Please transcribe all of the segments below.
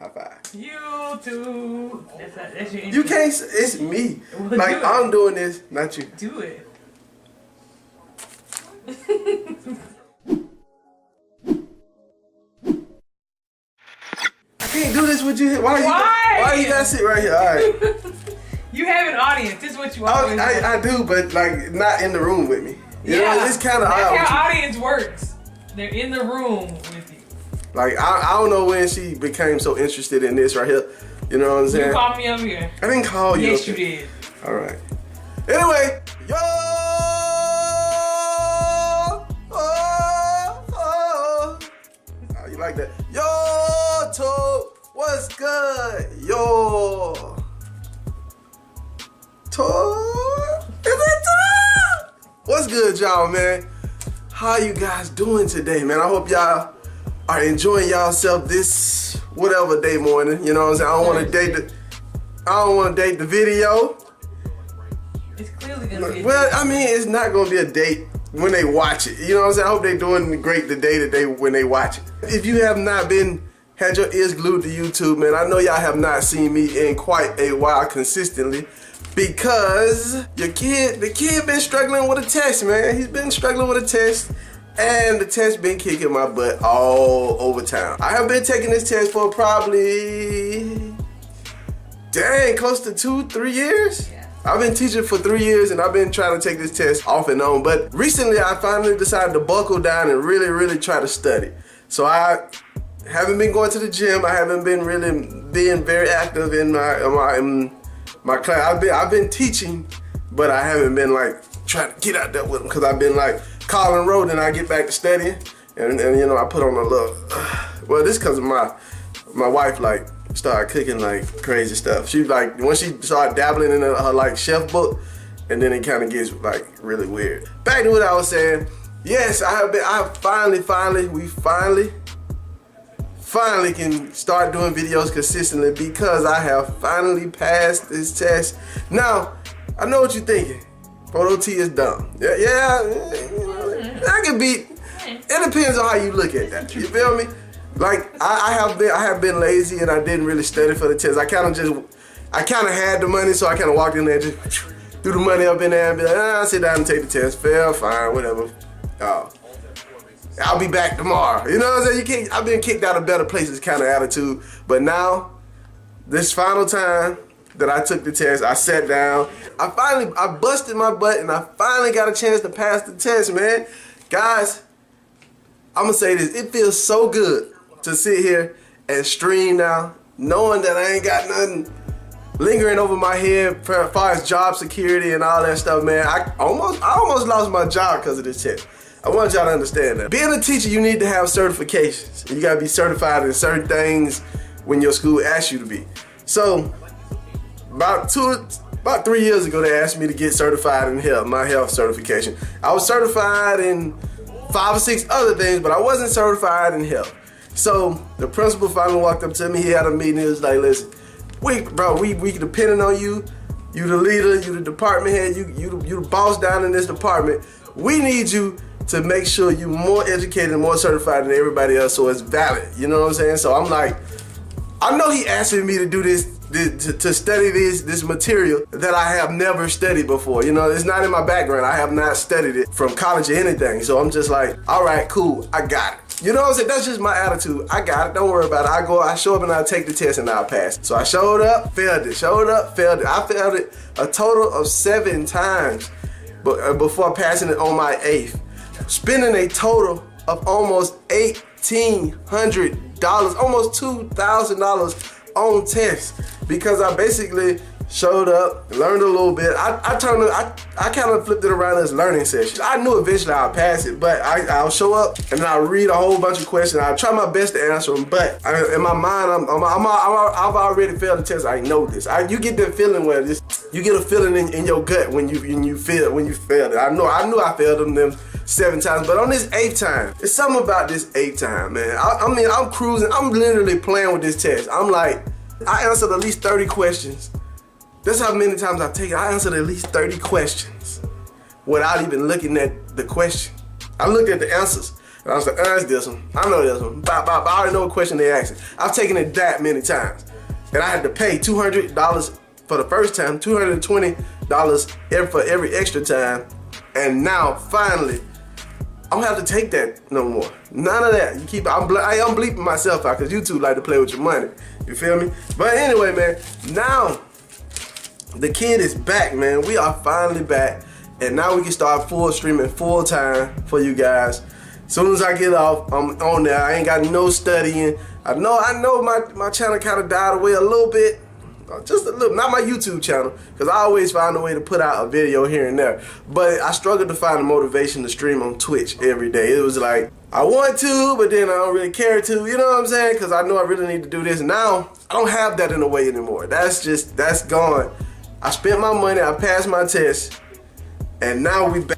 High five. YouTube. That's your intro. You can't. It's me. Well, like I'm doing this, not you. Do it. I can't do this with you. Why you gotta sit right here? All right. You have an audience. This is what you always do. I do, but like not in the room with me. You know, it's kind of odd. That's how audience works. They're in the room with you. Like I don't know when she became so interested in this right here. You know what I'm saying? You called me up here. I didn't call you. Yes, you did. All right. Anyway, yo. You like that? Yo, Toad, what's good? Yo, Toad, is it Toad? What's good, y'all, man? How you guys doing today, man? I hope y'all are enjoying yourself this whatever day morning. You know what I'm saying? I don't want to date the video. It's clearly gonna be. Well, I mean, it's not gonna be a date when they watch it. You know what I'm saying? I hope they're doing great the day when they watch it. If you have not had your ears glued to YouTube, man, I know y'all have not seen me in quite a while consistently because the kid been struggling with a test, man. He's been struggling with a test and the test been kicking my butt all over town. I have been taking this test for probably, close to 2-3 years. Yeah. I've been teaching for 3 years and I've been trying to take this test off and on, but recently I finally decided to buckle down and really try to study. So I haven't been going to the gym. I haven't been really being very active in my class. I've been teaching, but I haven't been like trying to get out there with them because I've been like calling road and I get back to studying and you know I put on a little. Well, this because of my wife like started cooking like crazy stuff. She like when she started dabbling in her like chef book, and then it kind of gets like really weird. Back to what I was saying. Yes, we finally can start doing videos consistently because I have finally passed this test. Now, I know what you're thinking. Photo T is dumb. Yeah, that can be. It depends on how you look at that. You feel me? Like I have been lazy and I didn't really study for the test. I kind of had the money, so I kind of walked in there, just threw the money up in there and be like, I'll sit down and take the test. Fail, fine, whatever. I'll be back tomorrow. You know what I'm saying? I've been kicked out of better places kind of attitude. But now, this final time that I took the test, I sat down. I busted my butt and I finally got a chance to pass the test, man. Guys, I'm gonna say this. It feels so good to sit here and stream now, knowing that I ain't got nothing lingering over my head as far as job security and all that stuff, man. I almost lost my job because of this test. I want y'all to understand that. Being a teacher, you need to have certifications. You gotta be certified in certain things when your school asks you to be. So, about 3 years ago, they asked me to get certified in health, my health certification. I was certified in 5 or 6 other things, but I wasn't certified in health. So, the principal finally walked up to me, he had a meeting, he was like, listen, we depending on you. You the leader, you the department head, you the boss down in this department. We need you to make sure you're more educated and more certified than everybody else so it's valid. You know what I'm saying? So I'm like, I know he asking me to do this, to study this material that I have never studied before. You know, it's not in my background. I have not studied it from college or anything. So I'm just like, all right, cool, I got it. You know what I'm saying? That's just my attitude. I got it, don't worry about it. I show up and I take the test and I'll pass. So I showed up, failed it, showed up, failed it. I failed it a total of 7 times before passing it on my 8th. Spending a total of almost $1,800, almost $2,000 on tests because I basically showed up, learned a little bit. I kind of flipped it around as learning session. I knew eventually I'll pass it, but I'll show up and then I'll read a whole bunch of questions. I'll try my best to answer them, but in my mind, I've already failed the test. I know this. You get that feeling where you get a feeling in your gut when you failed it. I knew I failed them 7 times, but on this 8th time, it's something about this 8th time, man. I mean, I'm cruising. I'm literally playing with this test. I'm like, I answered at least 30 questions. That's how many times I've taken. I answered at least 30 questions without even looking at the question. I looked at the answers. And I was like, it's this one. I know this one. I already know what question they asking. I've taken it that many times. And I had to pay $200 for the first time, $220 for every extra time. And now, finally, I don't have to take that no more. None of that. You keep, I'm bleeping myself out because YouTube like to play with your money. You feel me? But anyway, man, now the kid is back, man. We are finally back. And now we can start full streaming full time for you guys. As soon as I get off, I'm on there. I ain't got no studying. I know my channel kind of died away a little bit. Just a little, not my YouTube channel, because I always find a way to put out a video here and there. But I struggled to find the motivation to stream on Twitch every day. It was like, I want to, but then I don't really care to, you know what I'm saying? Because I know I really need to do this. Now, I don't have that in a way anymore. That's gone. I spent my money, I passed my test, and now we back.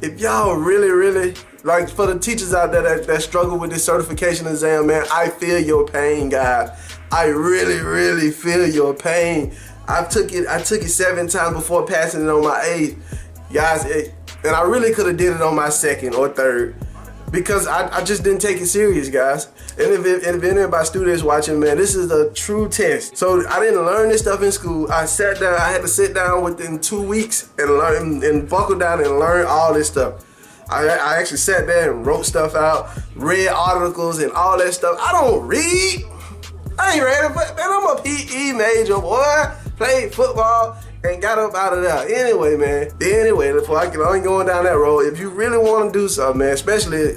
If y'all really, like for the teachers out there that struggle with this certification exam, man, I feel your pain, guys. I really feel your pain. I took it 7 times before passing it on my 8th. Guys, and I really could have did it on my 2nd or 3rd because I just didn't take it serious, guys. And if any of my students watching, man, this is a true test. So I didn't learn this stuff in school. I sat down, I had to sit down within 2 weeks and learn and buckle down and learn all this stuff. I actually sat there and wrote stuff out, read articles and all that stuff. I don't read. I ain't ready, but man, I'm a PE major, boy. Played football and got up out of there. Anyway, man. Anyway, before I get on going down that road, if you really want to do something, man, especially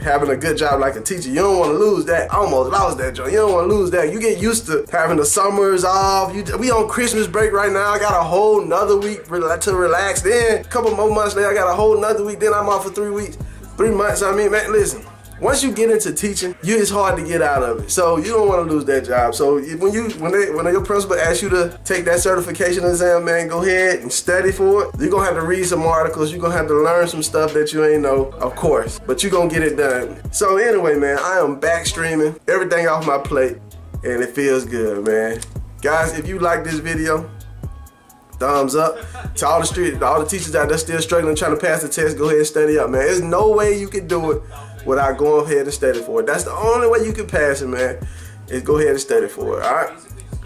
having a good job like a teacher, you don't want to lose that. I almost lost that joint. You don't want to lose that. You get used to having the summers off. We on Christmas break right now. I got a whole nother week to relax. Then a couple more months later, I got a whole nother week. Then I'm off for 3 weeks, 3 months. I mean, man, listen. Once you get into teaching, it's hard to get out of it. So you don't want to lose that job. So when your principal asks you to take that certification exam, man, go ahead and study for it. You're gonna have to read some articles. You're gonna have to learn some stuff that you ain't know, of course. But you're gonna get it done. So anyway, man, I am back streaming. Everything off my plate, and it feels good, man. Guys, if you like this video, thumbs up. To all the teachers out there still struggling trying to pass the test, go ahead and study up, man. There's no way you can do it without going ahead and study for it. That's the only way you can pass it, man, is go ahead and study for it, all right?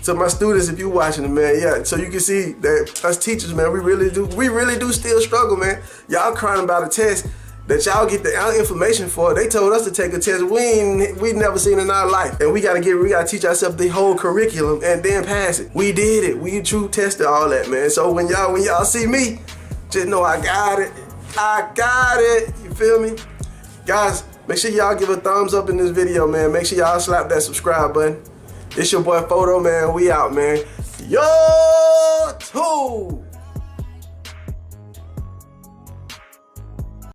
So my students, if you watching it, man, yeah, so you can see that us teachers, man, we really do still struggle, man. Y'all crying about a test that y'all get the information for. They told us to take a test we never seen in our life. And we gotta teach ourselves the whole curriculum and then pass it. We did it. We true tested all that, man. So when y'all see me, just know I got it. I got it. You feel me? Guys, make sure y'all give a thumbs up in this video, man. Make sure y'all slap that subscribe button. It's your boy Photo, man. We out, man. Yo, too.